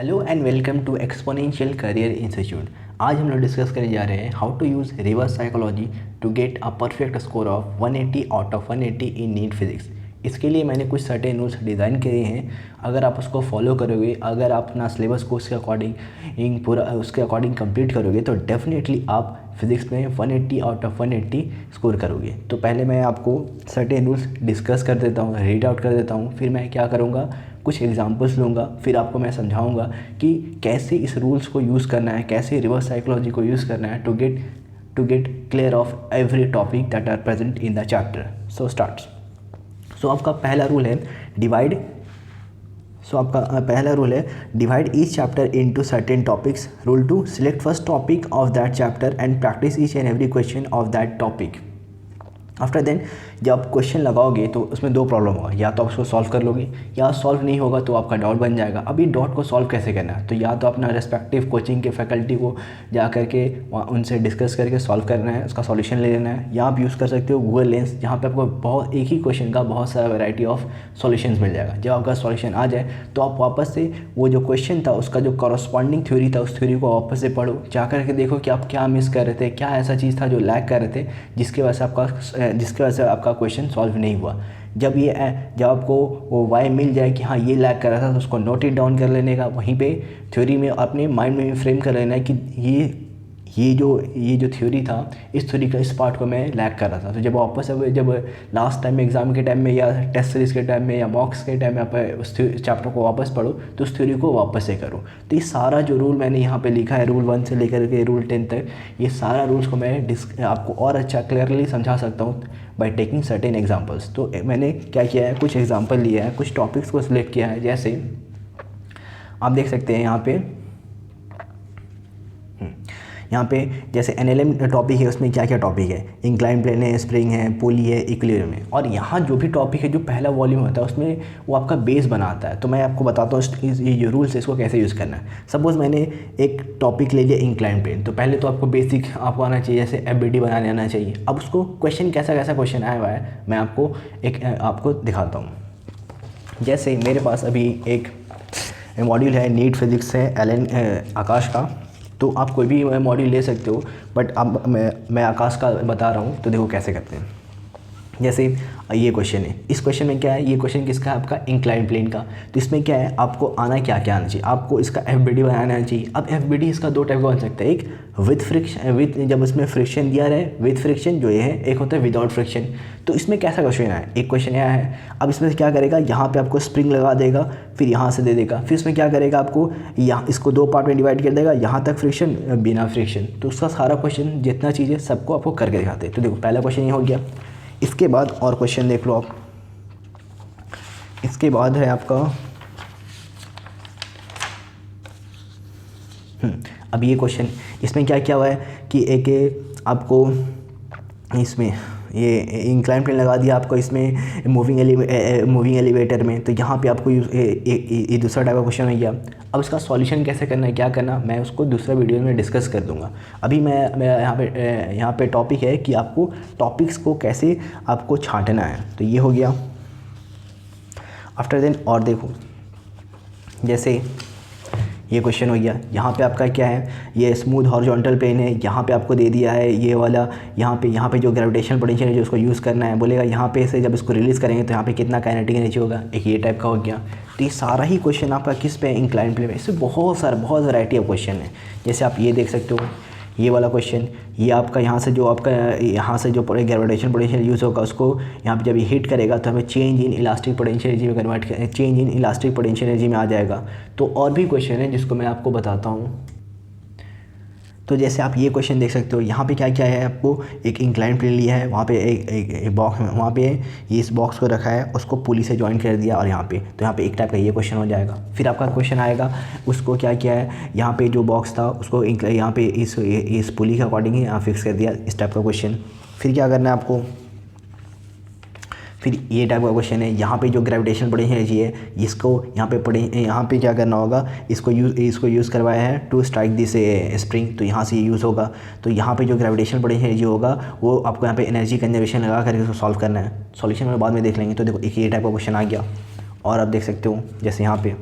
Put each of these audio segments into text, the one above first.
Hello and welcome to exponential career institute. आज हम लोग डिस्कस करने जा रहे हैं how to use reverse psychology to get a perfect score of 180 out of 180 in NEET physics. इसके लिए मैंने कुछ सर्टेन रूल्स डिज़ाइन किए हैं। अगर आप उसको फॉलो करोगे, अगर आप अपना सिलेबस को उसके अकॉर्डिंग कंप्लीट करोगे तो डेफिनेटली आप फिज़िक्स में 180 आउट ऑफ 180 स्कोर करोगे। तो पहले मैं आपको सर्टेन रूल्स डिस्कस कर देता हूँ, रीड आउट कर देता हूँ, फिर मैं क्या करूँगा, कुछ एग्जांपल्स लूँगा, फिर आपको मैं समझाऊँगा कि कैसे इस रूल्स को यूज़ करना है, कैसे रिवर्स साइकोलॉजी को यूज़ करना है to get clear of every topic that are present in the chapter. So starts. आपका पहला रूल है divide each chapter into certain topics. Rule 2, select first topic of that chapter and practise each and every question of that topic. After then जब आप question लगाओगे तो उसमें दो problem होगा, या तो आप उसको सॉल्व कर लोगे या सॉल्व नहीं होगा तो आपका डाउट बन जाएगा। अभी डाउट को सॉल्व कैसे करना है, तो या तो अपना रेस्पेक्टिव कोचिंग के फैकल्टी को जा करके उनसे डिस्कस करके सॉल्व करना है, उसका सॉल्यूशन ले लेना है, या आप यूज़ कर सकते हो गूगल लेंस, जहाँ पे आपको बहुत एक ही क्वेश्चन का बहुत सारा वैरायटी ऑफ सॉल्यूशंस मिल जाएगा। जब आपका सॉल्यूशन आ जाए तो आप वापस से वो जो क्वेश्चन था उसका जो कॉरस्पॉन्डिंग थ्योरी था उस थ्योरी को वापस से पढ़ो, जा करके देखो कि आप क्या मिस कर रहे थे, क्या ऐसा चीज़ था जो लैग कर रहे थे जिसकी वजह से आपका क्वेश्चन सॉल्व नहीं हुआ। जब आपको वो वाई मिल जाए कि हाँ ये लैग कर रहा था तो उसको नोट इट डाउन कर लेने का, वहीं पे थ्योरी में अपने माइंड में फ्रेम कर लेना है कि ये जो थ्योरी था, इस थ्योरी का इस पार्ट को मैं लैग कर रहा था। तो जब लास्ट टाइम में एग्ज़ाम के टाइम में या टेस्ट सीरीज़ के टाइम में या मॉक्स के टाइम में आप उस चैप्टर को वापस पढ़ो तो उस थ्योरी को वापस से करो। तो ये सारा जो रूल मैंने यहाँ पे लिखा है, रूल 1 से लेकर के रूल 10 तक, ये सारा रूल्स को मैं आपको और अच्छा क्लियरली समझा सकता हूँ बाय टेकिंग सर्टेन एग्जांपल्स। तो मैंने क्या किया है, कुछ एग्जांपल लिया है, कुछ टॉपिक्स को सिलेक्ट किया है। जैसे आप देख सकते हैं यहाँ पे जैसे एनएलएम टॉपिक है, उसमें क्या क्या टॉपिक है, इंक्लाइन प्लेन है, स्प्रिंग है, पुली है, इक्विलिब्रियम है। और यहाँ जो भी टॉपिक है, जो पहला वॉल्यूम होता है उसमें वो आपका बेस बनाता है। तो मैं आपको बताता हूँ ये जो रूल्स है इसको कैसे यूज़ करना है। सपोज़ मैंने एक टॉपिक ले लिया इंक्लाइन प्लेन, तो पहले तो आपको बेसिक आपको आना चाहिए, जैसे एफबीडी बनाने आना चाहिए। अब उसको क्वेश्चन कैसा क्वेश्चन आया हुआ है मैं आपको दिखाता हूँ। जैसे मेरे पास अभी एक मॉड्यूल है, नीट फिजिक्स है, आकाश का। तो आप कोई भी मॉड्यूल ले सकते हो, बट अब मैं आकाश का बता रहा हूँ। तो देखो कैसे करते हैं। जैसे ये क्वेश्चन है, इस क्वेश्चन में क्या है, ये क्वेश्चन किसका है, आपका इंक्लाइन प्लेन का। तो इसमें क्या है, आपको आना क्या आना चाहिए, आपको इसका एफबीडी बनाना चाहिए। अब एफबीडी इसका दो टाइप का बन सकता है, एक विद फ्रिक्शन, जब इसमें फ्रिक्शन दिया रहे विद फ्रिक्शन जो ये है, एक होता है विदाउट फ्रिक्शन। तो इसमें कैसा क्वेश्चन है, एक क्वेश्चन यह है। अब इसमें क्या करेगा, यहाँ पे आपको स्प्रिंग लगा देगा, फिर यहाँ से दे देगा, फिर इसमें क्या करेगा, आपको यहाँ इसको दो पार्ट में डिवाइड कर देगा, यहाँ तक फ्रिक्शन, बिना फ्रिक्शन। तो उसका सारा क्वेश्चन जितना चीज़ें सबको आपको करके दिखाते हैं। तो देखो पहला क्वेश्चन ये हो गया। इसके बाद और क्वेश्चन देख लो आप। इसके बाद है आपका अब ये क्वेश्चन, इसमें क्या क्या हुआ है कि एक आपको इसमें ये इंक्लाइन प्लेन लगा दिया आपको, इसमें मूविंग एलिवेटर में। तो यहाँ पे आपको ये दूसरा टाइप का क्वेश्चन हो गया। अब इसका सॉल्यूशन कैसे करना है, क्या करना, मैं उसको दूसरा वीडियो में डिस्कस कर दूंगा। अभी मैं यहाँ पे टॉपिक है कि आपको टॉपिक्स को कैसे आपको छांटना है। तो ये हो गया। आफ्टर देन और देखो, जैसे ये क्वेश्चन हो गया। यहाँ पे आपका क्या है, ये स्मूथ हॉरिजॉन्टल प्लेन है, यहाँ पे आपको दे दिया है ये वाला, यहाँ पे जो ग्रेविटेशनल पोटेंशियल है जो उसको यूज़ करना है, बोलेगा यहाँ पे से जब इसको रिलीज़ करेंगे तो यहाँ पे कितना काइनेटिक एनर्जी होगा, एक ये टाइप का हो गया। तो ये सारा ही क्वेश्चन आपका किस पे, इंक्लाइन प्लेन में। इससे बहुत वैरायटी ऑफ क्वेश्चन है। जैसे आप ये देख सकते हो, ये वाला क्वेश्चन, ये आपका यहाँ से जो ग्रेविटेशनल पोटेंशियल यूज़ होगा उसको यहाँ पे जब ये हिट करेगा तो हमें change in elastic potential energy में आ जाएगा। तो और भी क्वेश्चन है जिसको मैं आपको बताता हूँ। तो जैसे आप ये क्वेश्चन देख सकते हो, यहाँ पे क्या क्या है, आपको एक इंक्लाइन प्लेन लिया है, वहाँ पे एक बॉक्स, वहाँ पे ये इस बॉक्स को रखा है, उसको पुली से जॉइन कर दिया, और यहाँ पे एक टाइप का ये क्वेश्चन हो जाएगा। फिर आपका क्वेश्चन आएगा, उसको क्या किया है, यहाँ पे जो बॉक्स था उसको यहाँ पे इस पुली के अकॉर्डिंग ही यहाँ फिक्स कर दिया, इस टाइप का क्वेश्चन। फिर क्या करना है आपको, फिर ये टाइप का क्वेश्चन है, यहाँ पे जो ग्रेविटेशनल पोटेंशियल एनर्जी है इसको यहाँ पे क्या करना होगा, इसको यूज़ करवाया है टू स्ट्राइक दिस स्प्रिंग। तो यहाँ से ये यूज़ होगा। तो यहाँ पे जो ग्रेविटेशनल पोटेंशियल एनर्जी होगा वो आपको यहाँ पे एनर्जी कंजर्वेशन लगा करके उसको सॉल्व करना है। सॉल्यूशन में बाद में देख लेंगे। तो देखो एक ये टाइप का क्वेश्चन आ गया। और आप देख सकते हो जैसे यहाँ पे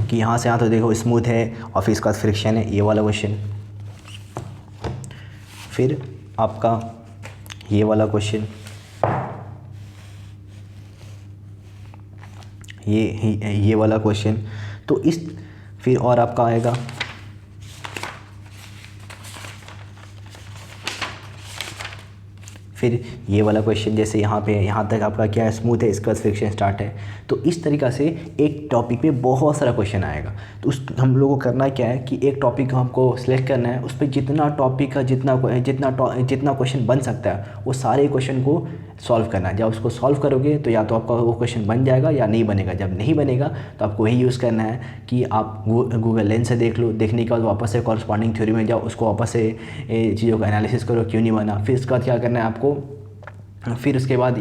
कि यहाँ से यहाँ तो देखो स्मूथ है और फिर इसका फ्रिक्शन है, ये वाला क्वेश्चन। फिर आपका ये वाला क्वेश्चन, ये वाला क्वेश्चन। तो इस फिर और आपका आएगा फिर ये वाला क्वेश्चन, जैसे यहाँ पे यहाँ तक आपका क्या है, स्मूथ है, इसका फ्रिक्शन स्टार्ट है। तो इस तरीक़ा से एक टॉपिक पे बहुत सारा क्वेश्चन आएगा। तो उस हम लोगों को करना क्या है कि एक टॉपिक हमको सिलेक्ट करना है, उस पर जितना टॉपिक का जितना क्वेश्चन बन सकता है वो सारे क्वेश्चन को सॉल्व करना है। जब उसको सॉल्व करोगे तो या तो आपका वो क्वेश्चन बन जाएगा या नहीं बनेगा। जब नहीं बनेगा तो आपको वही यूज़ करना है कि आप गूगल लेंस से देख लो, देखने के बाद वापस से कॉरस्पॉन्डिंग थ्योरी में जाओ, उसको वापस से चीज़ों का एनालिसिस करो क्यों नहीं बना। फिर इसके बाद क्या करना है आपको, फिर उसके बाद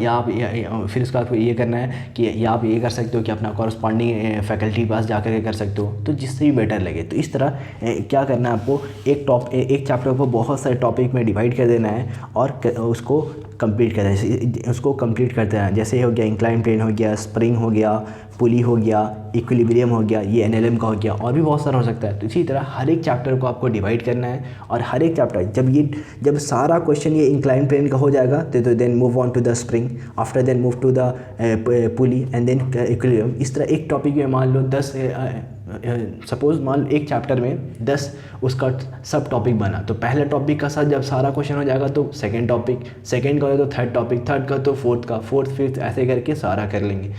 फिर उसका आपको ये करना है कि या आप ये कर सकते हो कि अपना कॉरस्पॉन्डिंग फैकल्टी पास जा कर कर सकते हो, तो जिससे भी बेटर लगे। तो इस तरह क्या करना है आपको, एक चैप्टर को बहुत सारे टॉपिक में डिवाइड कर देना है और उसको कंप्लीट करना है। उसको कंप्लीट करते हैं, जैसे हो गया इंक्लाइन प्लेन हो गया, स्प्रिंग हो गया, पुली हो गया, इक्विलिब्रियम हो गया, ये एनएलएम का हो गया, और भी बहुत सारा हो सकता है। तो इसी तरह हर एक चैप्टर को आपको डिवाइड करना है और हर एक चैप्टर जब सारा क्वेश्चन ये इंक्लाइन प्लेन का हो जाएगा तो then move on to the spring, after then move to the pulley and then equilibrium. इस तरह एक टॉपिक में मान लो 10 सपोज मान लो एक चैप्टर में 10 उसका सब टॉपिक बना, तो पहले टॉपिक का साथ जब सारा क्वेश्चन हो जाएगा तो सेकंड टॉपिक, सेकंड का हो तो थर्ड टॉपिक, थर्ड का तो फोर्थ का, फोर्थ फिफ्थ, ऐसे करके सारा कर लेंगे।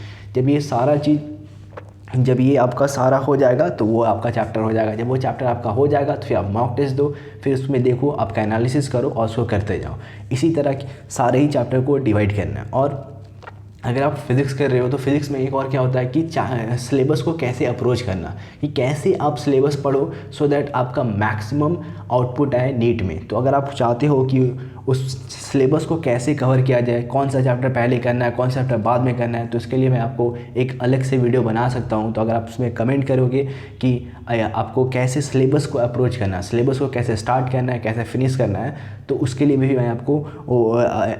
जब ये आपका सारा हो जाएगा तो वो आपका चैप्टर हो जाएगा। जब वो चैप्टर आपका हो जाएगा तो फिर आप मॉक टेस्ट दो, फिर उसमें देखो, आपका एनालिसिस करो और उसको करते जाओ। इसी तरह सारे ही चैप्टर को डिवाइड करना है। और अगर आप फिज़िक्स कर रहे हो तो फिज़िक्स में एक और क्या होता है कि सिलेबस को कैसे अप्रोच करना, कि कैसे आप सिलेबस पढ़ो सो दैट आपका मैक्सिमम आउटपुट आए नीट में। तो अगर आप चाहते हो कि उस सिलेबस को कैसे कवर किया जाए, कौन सा चैप्टर पहले करना है, कौन सा चैप्टर बाद में करना है, तो इसके लिए मैं आपको एक अलग से वीडियो बना सकता हूं। तो अगर आप उसमें कमेंट करोगे कि आपको कैसे सिलेबस को अप्रोच करना है, सिलेबस को कैसे स्टार्ट करना है, कैसे फिनिश करना है, तो उसके लिए भी मैं आपको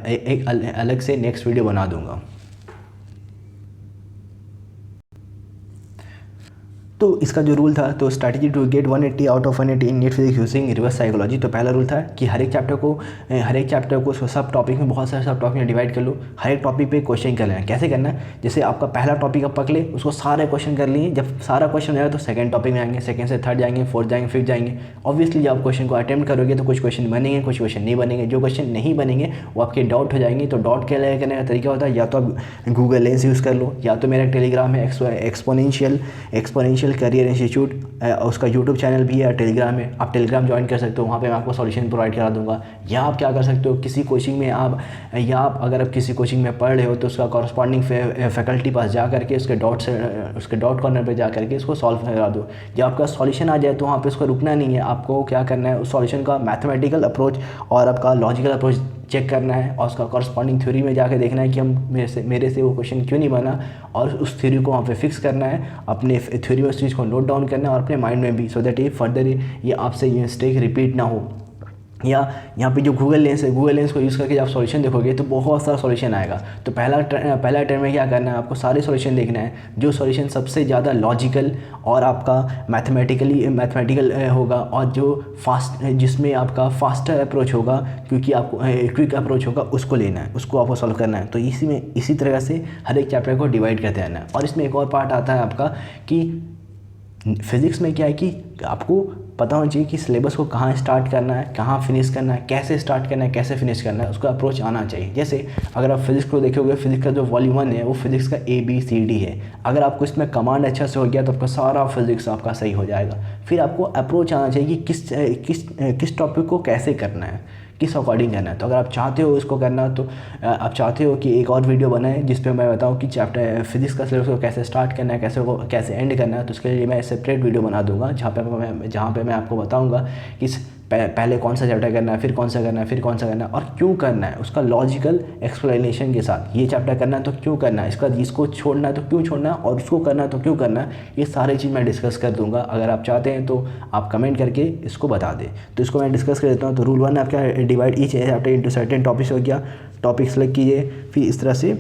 एक अलग से नेक्स्ट वीडियो बना दूँगा। तो इसका जो रूल था, तो strategy to get 180 out of 180 in NEET physics using reverse psychology. तो पहला रूल था कि हर एक चैप्टर को सब टॉपिक में, बहुत सारे सब टॉपिक में डिवाइड कर लो। हर एक टॉपिक पे क्वेश्चन कर लेना। कैसे करना है, जैसे आपका पहला टॉपिक आप पकड़ ले, उसको सारे क्वेश्चन कर लिए। जब सारा क्वेश्चन हो जाएगा तो सेकंड टॉपिक में आएंगे, सेकंड से थर्ड जाएंगे, फोर्थ जाएंगे, फिफ्थ जाएंगे। ऑब्वियसली जब आप क्वेश्चन को अटेम्प्ट करोगे तो कुछ क्वेश्चन बनेंगे, कुछ क्वेश्चन नहीं बनेंगे। जो क्वेश्चन नहीं बनेंगे वो आपके डाउट हो जाएंगे। तो डाउट करने का तरीका होता है, या तो आप गूगल लेंस यूज़ कर लो, या तो मेरा टेलीग्राम है एक्सपोनेंशियल करियर इंस्टीट्यूट, उसका यूट्यूब चैनल भी है, टेलीग्राम में आप टेलीग्राम ज्वाइन कर सकते हो। वहाँ पे मैं आपको सॉल्यूशन प्रोवाइड करा दूंगा। या आप क्या कर सकते हो, किसी कोचिंग में अगर आप किसी कोचिंग में पढ़ रहे हो तो उसका कॉरस्पॉन्डिंग फैकल्टी पास जा करके उसके डाउट कॉर्नर पे जा करके इसको सॉल्व करा दो। जब आपका सॉल्यूशन आ जाए तो वहाँ पे उसको रुकना नहीं है, आपको क्या करना है, उस सॉल्यूशन का मैथमेटिकल अप्रोच और आपका लॉजिकल अप्रोच चेक करना है और उसका कॉरस्पॉन्डिंग थ्योरी में जाकर देखना है कि मेरे से वो क्वेश्चन क्यों नहीं बना, और उस थ्योरी को वहाँ पे फिक्स करना है, अपने थ्योरी में उस चीज़ को नोट डाउन करना है और अपने माइंड में भी, सो दैट ये फर्दर ये आपसे ये मिस्टेक रिपीट ना हो। या यहाँ पे जो गूगल लेंस है, गूगल लेंस को यूज़ करके जब आप सॉल्यूशन देखोगे तो बहुत सारा सॉल्यूशन आएगा। तो पहला टर्म में क्या करना है, आपको सारे सॉल्यूशन देखना है, जो सॉल्यूशन सबसे ज़्यादा लॉजिकल और आपका मैथमेटिकल होगा और जो फास्ट, जिसमें आपका फास्टर अप्रोच होगा, क्योंकि आपको क्विक अप्रोच होगा, उसको लेना है, उसको आपको सॉल्व करना है। तो इसी तरह से हर एक चैप्टर को डिवाइड करते रहना है। और इसमें एक और पार्ट आता है आपका कि फिज़िक्स में क्या है कि आपको पता होना चाहिए कि सिलेबस को कहाँ स्टार्ट करना है, कहाँ फिनिश करना है, कैसे स्टार्ट करना है, कैसे फिनिश करना है, उसका अप्रोच आना चाहिए। जैसे अगर आप फिजिक्स को देखोगे, फिजिक्स का जो वॉल्यूम 1 है वो फिजिक्स का ABCD है। अगर आपको इसमें कमांड अच्छा से हो गया तो आपका सारा फिजिक्स आपका सही हो जाएगा। फिर आपको अप्रोच आना चाहिए कि किस टॉपिक को कैसे करना है, किस अकॉर्डिंग करना है। तो अगर आप चाहते हो इसको करना, तो आप चाहते हो कि एक और वीडियो बनाए जिस पे मैं बताऊं कि चैप्टर फिजिक्स का सिलेबस को कैसे स्टार्ट करना है, कैसे एंड करना है, तो उसके लिए मैं सेपरेट वीडियो बना दूंगा जहाँ पे मैं आपको बताऊंगा कि पहले कौन सा चैप्टर करना है, फिर कौन सा करना है, फिर कौन सा करना है और क्यों करना है, उसका लॉजिकल एक्सप्लेनेशन के साथ। ये चैप्टर करना है तो क्यों करना है, इसको छोड़ना है तो क्यों छोड़ना है, और उसको करना है तो क्यों करना है, ये सारी चीज़ मैं डिस्कस कर दूंगा। अगर आप चाहते हैं तो आप कमेंट करके इसको बता दें। तो इसको मैं डिस्कस कर देता हूँ। तो रूल 1 आपका divide each chapter into certain topics हो गया। टॉपिक सेलेक्ट कीजिए, फिर इस तरह से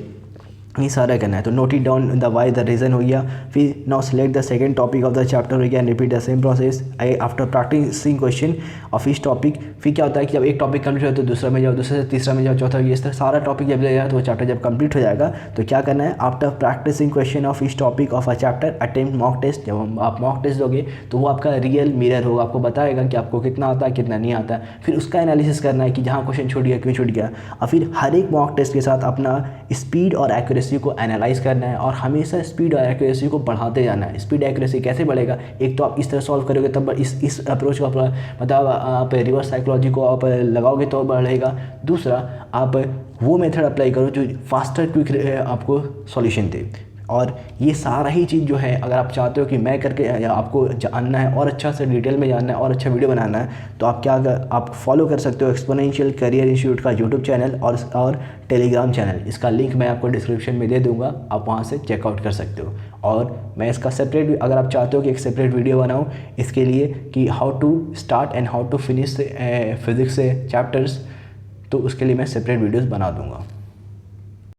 ये सारा करना है। तो note it down the why the reason हो गया। फिर now select the second topic of the chapter हो गया and repeat the same process after practising question of इस टॉपिक। फिर क्या होता है कि जब एक टॉपिक कंप्लीट हो तो दूसरा में जाओ, दूसरे से तीसरा में जाओ, चौथा इस तरह सारा टॉपिक जब जाएगा तो वो चैप्टर जब कंप्लीट हो जाएगा तो क्या करना है, आफ्टर प्रैक्टिसिंग क्वेश्चन ऑफ इस topic of a chapter attempt mock test. जब आप मॉक टेस्ट दोगे तो वो आपका रियल मिरर होगा, आपको बताएगा कि आपको कितना आता है कितना नहीं आता है। फिर उसका एनालिसिस करना है कि जहाँ क्वेश्चन छूट गया क्यों छूट गया, और फिर हर एक मॉक टेस्ट के साथ अपना स्पीड और एक्यूरेसी को एनालाइज करना है और हमेशा स्पीड और एक्यूरेसी को बढ़ाते जाना है। स्पीड एक्यूरेसी कैसे बढ़ेगा, एक तो आप इस तरह सॉल्व करोगे तब इस अप्रोच को मतलब आप रिवर्स साइकोलॉजी को आप लगाओगे तो बढ़ेगा। दूसरा आप वो मेथड अप्लाई करो जो फास्टर क्विक आपको सॉल्यूशन दे। और ये सारा ही चीज़ जो है अगर आप चाहते हो कि मैं करके या आपको जानना है और अच्छा से डिटेल में जानना है और अच्छा वीडियो बनाना है तो आप क्या आप फॉलो कर सकते हो एक्सपोनेंशियल करियर इंस्टीट्यूट का यूट्यूब चैनल और टेलीग्राम चैनल। इसका लिंक मैं आपको डिस्क्रिप्शन में दे दूंगा, आप वहाँ से चेकआउट कर सकते हो। और मैं इसका सेपरेट, अगर आप चाहते हो कि एक सेपरेट वीडियो बनाऊँ इसके लिए कि how to start and how to finish physics chapters, तो उसके लिए मैं सेपरेट वीडियोज़ बना दूँगा।